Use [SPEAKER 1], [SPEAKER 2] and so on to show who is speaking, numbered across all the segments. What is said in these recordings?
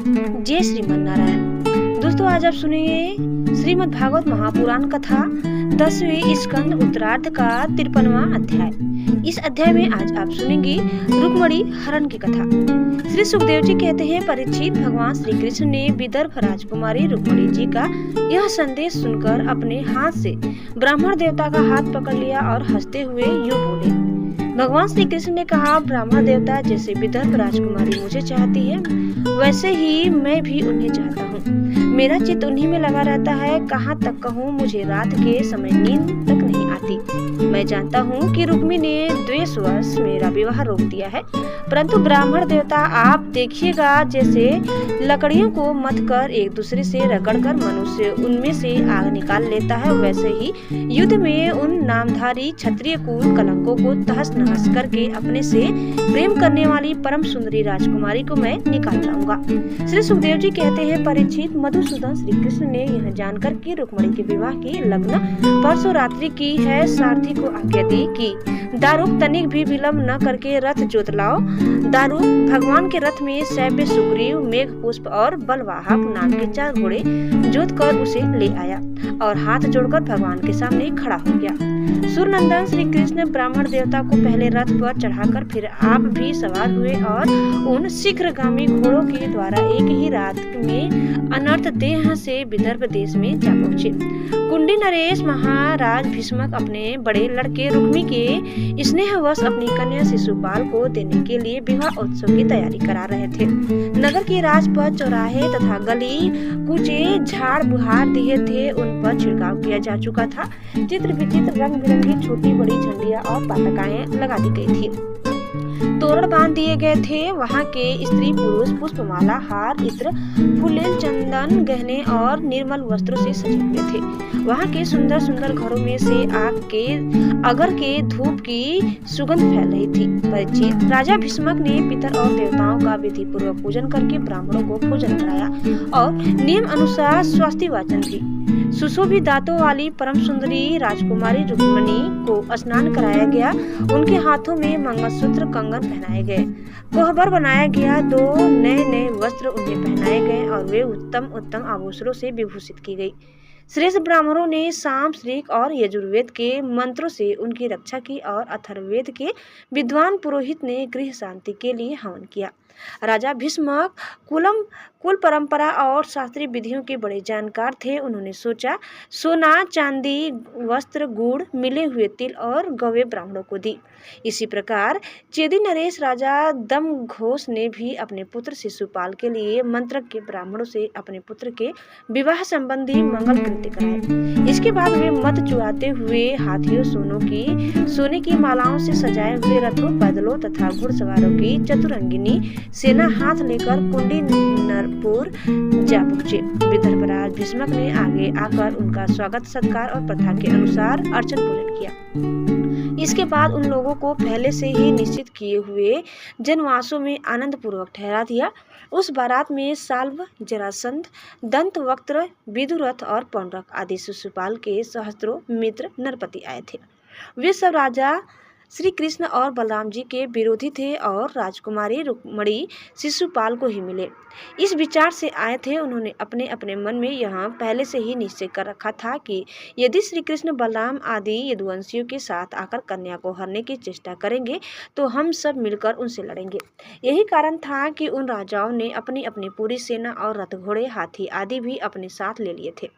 [SPEAKER 1] जय श्रीमन नारायण। दोस्तों, आज आप सुनिए श्रीमद् भागवत महापुराण कथा 10वें स्कंद उत्तरार्ध का 53वां अध्याय। इस अध्याय में आज आप सुनेंगे रुक्मणी हरण की कथा। श्री सुखदेव जी कहते हैं, परीक्षित, भगवान श्री कृष्ण ने विदर्भ राजकुमारी रुक्मणी जी का यह संदेश सुनकर अपने हाथ से ब्राह्मण देवता का हाथ पकड़ लिया और हंसते हुए यूं बोले। भगवान श्री कृष्ण ने कहा, ब्राह्मण देवता जैसे विदर्भ राजकुमारी मुझे चाहती है, वैसे ही मैं भी उन्हें चाहता हूँ। मेरा चित्त उन्हीं में लगा रहता है। कहाँ तक कहूँ, मुझे रात के समय नींद तक नहीं आती। मैं जानता हूँ कि रुक्मी ने द्वेषवश मेरा विवाह रोक दिया है, परंतु ब्राह्मण देवता आप देखिएगा, जैसे लकड़ियों को मथ कर एक दूसरे से रगड़कर मनुष्य उनमें से आग निकाल लेता है, वैसे ही युद्ध में उन नामधारी क्षत्रिय कुल कलंकों को तहस नहस करके अपने से प्रेम करने वाली परम सुंदरी राजकुमारी को मैं निकाल लाऊंगा। श्री सुखदेव जी कहते हैं, परीक्षित, मधुसूदन श्री कृष्ण ने यह जानकर कि रुक्मणी के विवाह की लग्न परसों रात्रि की है, सारथी को आज्ञा दी कि दारुक तनिक भी विलंब न करके रथ जोत लाओ। दारुक भगवान के रथ में सैव्य, सुग्रीव, मेघ पुष्प और बलवाहक नाम के 4 घोड़े जोत कर उसे ले आया और हाथ जोड़कर भगवान के सामने खड़ा हो गया। सूर्यनंदन श्री कृष्ण ब्राह्मण देवता को पहले रथ पर चढ़ाकर फिर आप भी सवार हुए और उन शीघ्रगामी घोड़ों के द्वारा एक ही रात में अनर्थ देह से विदर्भ देश में जा पहुंचे। कुंडी नरेश महाराज भीष्मक अपने बड़े लड़के रुक्मी के स्नेहवश अपनी कन्या शिशुपाल को देने के लिए विवाह उत्सव की तैयारी करा रहे थे। नगर के राजपथ, चौराहे तथा गली कूचे झाड़ बुहार दिए थे, उन पर छिड़काव किया जा चुका था। चित्र विचित्र रंग बिरंगी छोटी बड़ी झंडियां और पताकाएं लगा दी गई थी। तोरण बांध दिए गए थे। वहाँ के स्त्री पुरुष पुष्पमाला, हार, इत्र, फूलेल, चंदन, गहने और निर्मल वस्त्रों से सजे हुए थे। वहाँ के सुंदर सुंदर घरों में से आग के अगर के धूप की सुगंध फैल रही थी। परीक्षित, राजा भीष्मक ने पितर और देवताओं का विधि पूर्वक पूजन करके ब्राह्मणों को भोजन कराया और नियम अनुसार स्वस्ति वाचन की। सुशोभित दांतों वाली परम सुंदरी राजकुमारी रुक्मणी को स्नान कराया गया। उनके हाथों में मंगलसूत्र, कंगन पहनाए गए। कोहबर बनाया गया। 2 नए नए वस्त्र उन्हें पहनाए गए और वे उत्तम उत्तम आभूषणों से विभूषित की गई। श्रेष्ठ ब्राह्मणों ने साम, ऋक और यजुर्वेद के मंत्रों से उनकी रक्षा की और अथर्ववेद के विद्वान पुरोहित ने गृह शांति के लिए हवन किया। राजा भीष्मक कुल परंपरा और शास्त्रीय विधियों के बड़े जानकार थे। उन्होंने सोचा, सोना, चांदी, वस्त्र, गुड़, मिले हुए तिल और गवे ब्राह्मणों को दी। इसी प्रकार चेदी नरेश राजा दमघोष ने भी अपने पुत्र शिशुपाल के लिए मंत्र के ब्राह्मणों से अपने पुत्र के विवाह संबंधी मंगल कृत्य कराए। इसके बाद वे मद चुराते हुए हाथियों, सोने की मालाओं से सजाए हुए रथों, पैदलों तथा घुड़सवारों की चतुरंगिनी सेना हाथ लेकर कुंडी नरपुर जा पहुंचे। विदर्भराज भीष्मक ने आगे आकर उनका स्वागत सत्कार और प्रथा के अनुसार अर्चन पूजन किया। इसके बाद उन लोगों को पहले से ही निश्चित किए हुए जनवासों में आनंद पूर्वक ठहरा दिया। उस बारात में साल्व, जरासंध, दंतवक्त्र, विदुरथ और पौंड्रक आदि शिशुपाल के सहस्त्रों मित्र नरपति आए थे। वे सब राजा श्री कृष्ण और बलराम जी के विरोधी थे और राजकुमारी रुक्मणी शिशुपाल को ही मिले। इस विचार से आए थे। उन्होंने अपने अपने मन में यह पहले से ही निश्चय कर रखा था कि यदि श्री कृष्ण बलराम आदि यदुवंशियों के साथ आकर कन्या को हरने की चेष्टा करेंगे तो हम सब मिलकर उनसे लड़ेंगे। यही कारण था कि उन राजाओं ने अपनी अपनी पूरी सेना और रथ, घोड़े, हाथी आदि भी अपने साथ ले लिए थे।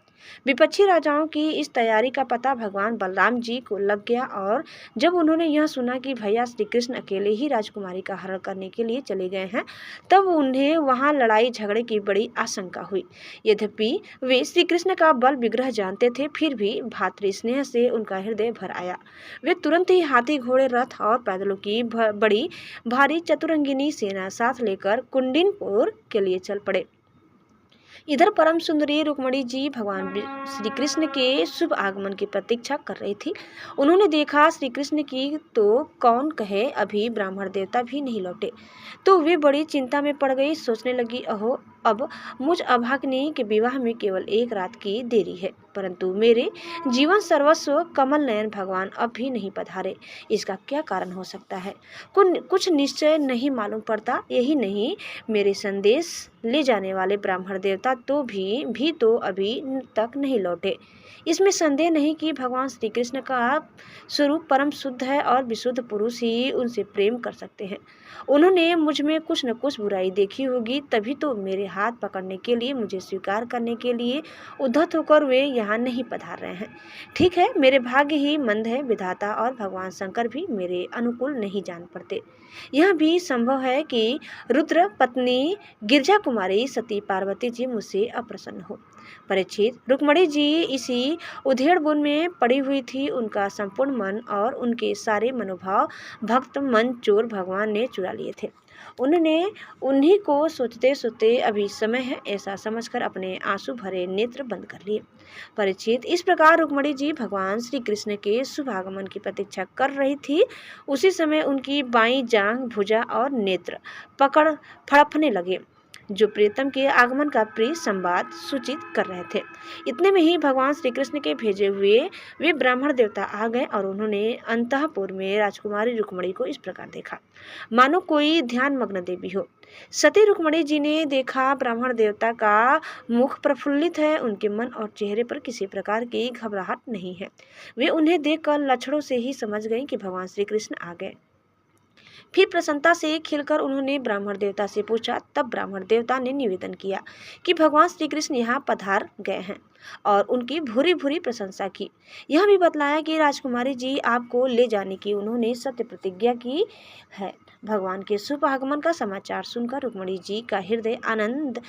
[SPEAKER 1] विपक्षी राजाओं की इस तैयारी का पता भगवान बलराम जी को लग गया और जब उन्होंने यह सुना कि भैया श्री कृष्ण अकेले ही राजकुमारी का हरण करने के लिए चले गए हैं, तब उन्हें वहां लड़ाई झगड़े की बड़ी आशंका हुई। यद्यपि वे श्री कृष्ण का बल विग्रह जानते थे, फिर भी भातृ स्नेह से उनका हृदय भर आया। वे तुरंत ही हाथी, घोड़े, रथ और पैदलों की बड़ी भारी चतुरंगिनी सेना साथ लेकर कुंडीनपुर के लिए चल पड़े। इधर परम सुंदरी रुक्मणी जी भगवान श्री कृष्ण के शुभ आगमन की प्रतीक्षा कर रही थी। उन्होंने देखा श्री कृष्ण की तो कौन कहे, अभी ब्राह्मण देवता भी नहीं लौटे, तो वे बड़ी चिंता में पड़ गई। सोचने लगी, अहो, अब मुझ अभागिनी के विवाह में केवल 1 रात की देरी है, परंतु मेरे जीवन सर्वस्व कमल नयन भगवान अब भी नहीं पधारे। इसका क्या कारण हो सकता है? कुछ निश्चय नहीं मालूम पड़ता। यही नहीं, मेरे संदेश ले जाने वाले ब्राह्मण देवता भी तो अभी तक नहीं लौटे। इसमें संदेह नहीं कि भगवान श्री कृष्ण का स्वरूप परम शुद्ध है और विशुद्ध पुरुष ही उनसे प्रेम कर सकते हैं। उन्होंने मुझ में कुछ न कुछ बुराई देखी होगी, तभी तो मेरे हाथ पकड़ने के लिए, मुझे स्वीकार करने के लिए उद्धत होकर वे यहाँ नहीं पधार रहे हैं। ठीक है, मेरे भाग्य ही मंद है। विधाता और भगवान शंकर भी मेरे अनुकूल नहीं जान पड़ते। यह भी संभव है कि रुद्र पत्नी गिरजा कुमारी सती पार्वती जी मुझसे अप्रसन्न हो। परीक्षित, रुक्मणी जी इसी उधेड़ बुन में पड़ी हुई थी। उनका संपूर्ण मन और उनके सारे मनोभाव भक्त मन चोर भगवान ने चुरा लिए थे। उन्होंने उन्हीं को सोचते सोचते अभी समय है ऐसा समझकर अपने आंसू भरे नेत्र बंद कर लिए। परीक्षित, इस प्रकार रुक्मणी जी भगवान श्री कृष्ण के शुभ आगमन की प्रतीक्षा कर रही थी। उसी समय उनकी बाईं जांघ, भुजा और नेत्र पकड़ फड़फने लगे, जो प्रियतम के आगमन का प्रिय संवाद सूचित कर रहे थे। इतने में ही भगवान श्री कृष्ण के भेजे हुए वे ब्राह्मण देवता आ गए और उन्होंने अंतःपुर में राजकुमारी रुक्मणी को इस प्रकार देखा, मानो कोई ध्यान मग्न देवी हो। सती रुक्मणी जी ने देखा ब्राह्मण देवता का मुख प्रफुल्लित है, उनके मन और चेहरे पर किसी प्रकार की घबराहट नहीं है। वे उन्हें देखकर लक्षणों से ही समझ गईं कि भगवान श्री कृष्ण आ गए। फिर प्रसन्नता से खिलकर उन्होंने ब्राह्मण देवता से पूछा। तब ब्राह्मण देवता ने निवेदन किया कि भगवान श्री कृष्ण यहाँ पधार गए हैं और उनकी भूरी भूरी प्रशंसा की। यह भी बतलाया कि राजकुमारी जी आपको ले जाने की उन्होंने सत्य प्रतिज्ञा की है। भगवान के शुभ आगमन का समाचार सुनकर रुक्मणी जी का हृदय आनंद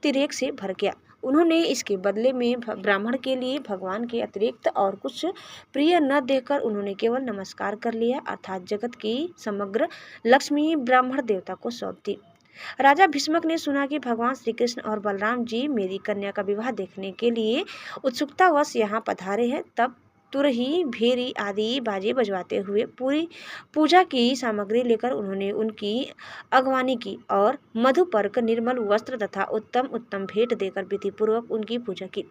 [SPEAKER 1] तिरेक से भर गया। उन्होंने इसके बदले में ब्राह्मण के लिए भगवान के अतिरिक्त और कुछ प्रिय न देखकर उन्होंने केवल नमस्कार कर लिया, अर्थात जगत की समग्र लक्ष्मी ब्राह्मण देवता को सौंप दी। राजा भीष्मक ने सुना कि भगवान श्री कृष्ण और बलराम जी मेरी कन्या का विवाह देखने के लिए उत्सुकतावश यहाँ पधारे हैं। तब तुरही, भेरी आदि बाजे बजवाते हुए पूरी पूजा की सामग्री लेकर उन्होंने उनकी अगवानी की और मधुपर्क, निर्मल वस्त्र तथा उत्तम उत्तम भेंट देकर विधिपूर्वक उनकी पूजा की।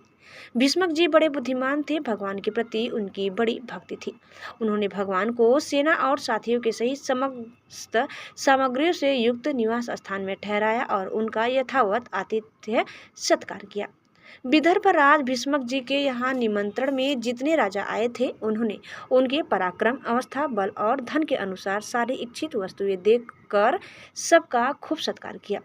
[SPEAKER 1] भीष्मक जी बड़े बुद्धिमान थे। भगवान के प्रति उनकी बड़ी भक्ति थी। उन्होंने भगवान को सेना और साथियों के सहित समस्त सामग्रियों से युक्त निवास स्थान में ठहराया और उनका यथावत आतिथ्य सत्कार किया। विदर्भ राज भीष्मक जी के यहाँ निमंत्रण में जितने राजा आए थे, उन्होंने उनके पराक्रम, अवस्था, बल और धन के अनुसार सारी इच्छित वस्तुएं देखकर सबका खूब सत्कार किया।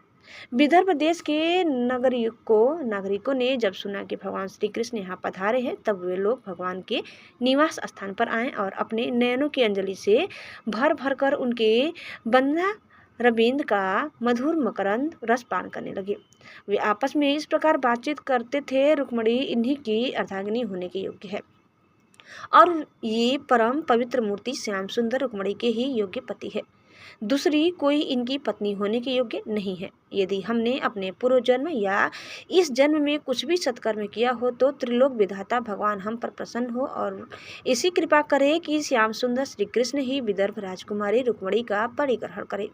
[SPEAKER 1] विदर्भ देश के नागरिकों ने जब सुना कि भगवान श्री कृष्ण यहाँ पधारे हैं, तब वे लोग भगवान के निवास स्थान पर आए और अपने नयनों की अंजलि से भर भर कर उनके बंधा रविंद का मधुर मकरंद रस पान करने लगे। वे आपस में इस प्रकार बातचीत करते थे, रुक्मणी इन्हीं की अर्धांगिनी होने के योग्य है और ये परम पवित्र मूर्ति श्याम सुंदर रुक्मणी के ही योग्य पति है। दूसरी कोई इनकी पत्नी होने के योग्य नहीं है। यदि हमने अपने पूर्व जन्म या इस जन्म में कुछ भी सत्कर्म किया हो तो त्रिलोक विधाता भगवान हम पर प्रसन्न हो और ऐसी कृपा करे कि श्याम सुंदर श्री कृष्ण ही विदर्भ राजकुमारी रुक्मणी का परिग्रहण करे।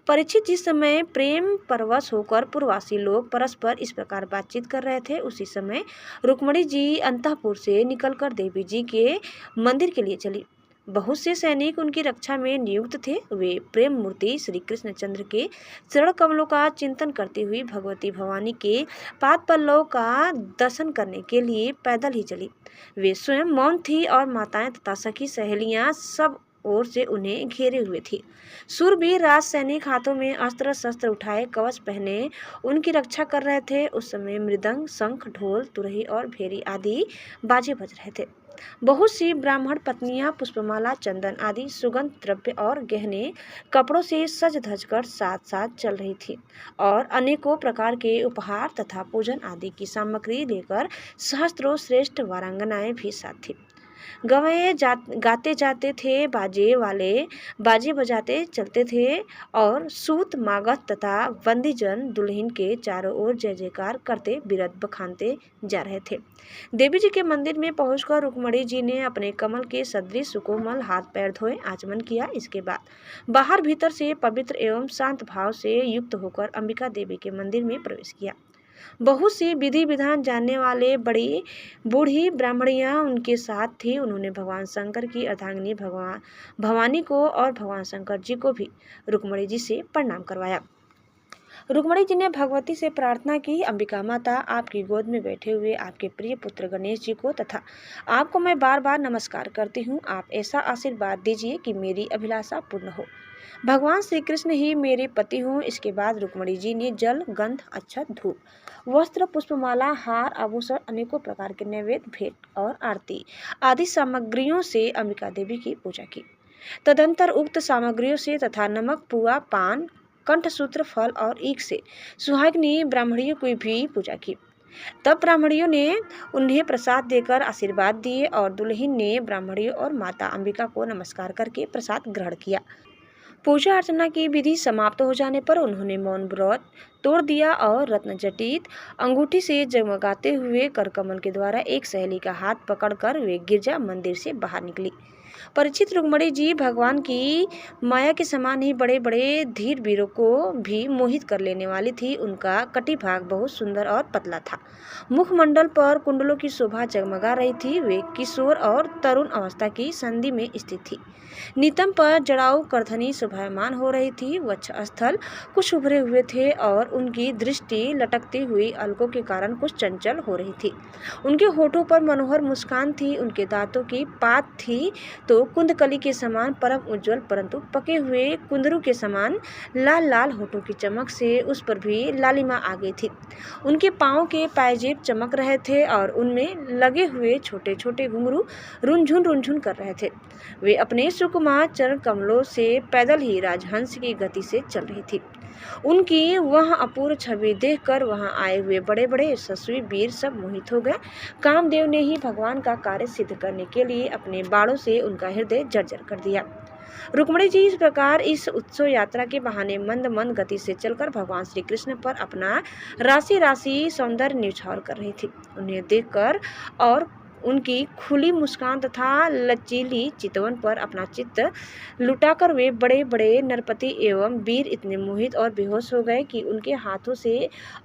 [SPEAKER 1] परीक्षित जिस समय प्रेम परवश होकर पूर्ववासी लोग परस्पर इस प्रकार बातचीत कर रहे थे, उसी समय रुक्मणी जी अंतःपुर से निकलकर देवी जी के मंदिर के लिए चली। बहुत से सैनिक उनकी रक्षा में नियुक्त थे। वे प्रेम मूर्ति श्री कृष्णचंद्र के चरण कमलों का चिंतन करती हुई भगवती भवानी के पाद पल्लव का दर्शन करने के लिए पैदल ही चली। वे स्वयं मौन थी और माताएं तथा सखी सहेलियां सब ओर से उन्हें घेरे हुए थी। सूरवीर राज सैनिक हाथों में अस्त्र शस्त्र उठाए कवच पहने उनकी रक्षा कर रहे थे। उस समय मृदंग, शंख, ढोल, तुरही और भेरी आदि बाजे बज रहे थे। बहुत सी ब्राह्मण पत्नियां पुष्पमाला, चंदन आदि सुगंध द्रव्य और गहने कपड़ों से सज धज कर साथ साथ चल रही थी और अनेकों प्रकार के उपहार तथा पूजन आदि की सामग्री लेकर सहस्त्रों श्रेष्ठ वारांगनाएं भी साथ थी। गाते जाते थे, बाजे वाले बाजे बजाते चलते थे और सूत, मागध तथा बंदीजन दुल्हन के चारों ओर जय जयकार करते बिरद बखानते जा रहे थे। देवी जी के मंदिर में पहुंचकर रुक्मणी जी ने अपने कमल के सदृश सुकोमल हाथ पैर धोए आचमन किया। इसके बाद बाहर भीतर से पवित्र एवं शांत भाव से युक्त होकर अंबिका देवी के मंदिर में प्रवेश किया। बहुत सी विधि विधान जानने वाले बड़ी बूढ़ी ब्राह्मणियां उनके साथ थी। उन्होंने भगवान शंकर की अर्धांगिनी भवानी को और भगवान शंकर जी को भी रुक्मणी जी से प्रणाम करवाया। रुक्मणी जी ने भगवती से प्रार्थना की, अंबिका माता, आपकी गोद में बैठे हुए आपके प्रिय पुत्र गणेश जी को तथा आपको मैं बार बार नमस्कार करती हूँ। आप ऐसा आशीर्वाद दीजिए कि मेरी अभिलाषा पूर्ण हो। भगवान श्री कृष्ण ही मेरे पति हों। इसके बाद रुक्मणी जी ने जल, गंध, अक्षत, धूप, वस्त्र, पुष्पमाला, हार, आभूषण, अनेकों प्रकार के नैवेद्य, भेंट और आरती आदि सामग्रियों से अंबिका देवी की पूजा की। तदंतर उक्त सामग्रियों से तथा नमक, पुआ, पान, कंठसूत्र, फल और ईख से सुहागिनी ब्राह्मणियों की भी पूजा की। तब ब्राह्मणियों ने उन्हें प्रसाद देकर आशीर्वाद दिए और दुल्हन ने ब्राह्मणियों और माता अंबिका को नमस्कार करके प्रसाद ग्रहण किया। पूजा अर्चना की विधि समाप्त हो जाने पर उन्होंने मौन व्रत तोड़ दिया और रत्न जटित अंगूठी से जगमगाते हुए करकमल के द्वारा एक सहेली का हाथ पकड़कर वे गिरजा मंदिर से बाहर निकली। परिचित रुक्मणी जी भगवान की माया के समान ही बड़े बड़े धीर वीरों को भी मोहित कर लेने वाली थी। उनका कटिभाग बहुत सुंदर और पतला था। मुखमंडल पर कुंडलों की शोभा जगमगा रही थी। वे किशोर और तरुण अवस्था की संधि में स्थित थी। नितंब पर जड़ाऊ करधनी शोभायमान हो रही थी। वक्षस्थल कुछ उभरे हुए थे और उनकी दृष्टि लटकती हुई अलकों के कारण कुछ चंचल हो रही थी। उनके होठों पर मनोहर मुस्कान थी। उनके दांतों की पात थी तो कुंदकली के समान परम उज्जवल, परंतु पके हुए कुंदरू के समान लाल लाल होठों की चमक से उस पर भी लालिमा आ गई थी। उनके पांव के पायजेब चमक रहे थे और उनमें लगे हुए छोटे छोटे घुंघरू रुनझुन कर रहे थे। वे अपने सुकुमार चरण कमलों से पैदल ही राजहंस की गति से चल रही थी। उनकी वह अपूर्व छवि देखकर वहां आए हुए बड़े बड़े यशस्वी वीर सब मोहित हो गए। कामदेव ने ही भगवान का कार्य सिद्ध करने के लिए अपने बाणों से उनका हृदय जर्जर कर दिया। रुक्मणी जी इस प्रकार इस उत्सव यात्रा के बहाने मंद मंद गति से चलकर भगवान श्री कृष्ण पर अपना राशि राशि सौंदर्य न्यौछावर कर रही थी। उन्हें देखकर और उनकी खुली मुस्कान तथा लचीली चितवन पर अपना चित्त लुटाकर वे बड़े बड़े नरपति एवं वीर इतने मोहित और बेहोश हो गए कि उनके हाथों से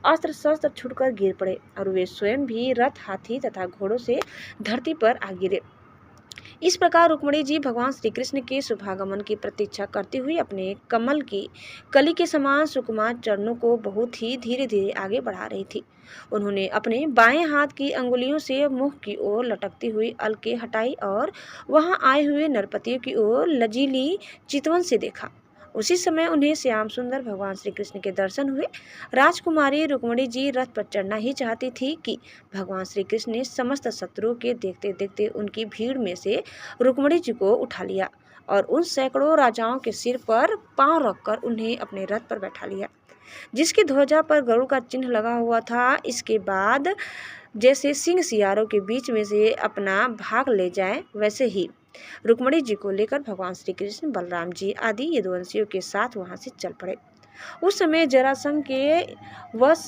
[SPEAKER 1] अस्त्र शस्त्र छूटकर गिर पड़े और वे स्वयं भी रथ, हाथी तथा घोड़ों से धरती पर आ गिरे। इस प्रकार रुक्मणी जी भगवान श्री कृष्ण के शुभागमन की प्रतीक्षा करती हुई अपने कमल की कली के समान सुकुमार चरणों को बहुत ही धीरे धीरे आगे बढ़ा रही थी। उन्होंने अपने बाएं हाथ की अंगुलियों से मुख की ओर लटकती हुई अलके हटाई और वहां आए हुए नरपतियों की ओर लजीली चितवन से देखा। उसी समय उन्हें श्याम सुंदर भगवान श्री कृष्ण के दर्शन हुए। राजकुमारी रुक्मणी जी रथ पर चढ़ना ही चाहती थी कि भगवान श्री कृष्ण ने समस्त शत्रुओं के देखते देखते उनकी भीड़ में से रुक्मणी जी को उठा लिया और उन सैकड़ों राजाओं के सिर पर पांव रखकर उन्हें अपने रथ पर बैठा लिया, जिसकी ध्वजा पर गरुड़ का चिन्ह लगा हुआ था। इसके बाद जैसे सिंह सियारों के बीच में से अपना भाग ले जाए, वैसे ही रुक्मणी जी को लेकर भगवान श्री कृष्ण, बलराम जी आदि यदुवंशियों के साथ वहां से चल पड़े। उस समय जरासंध के वश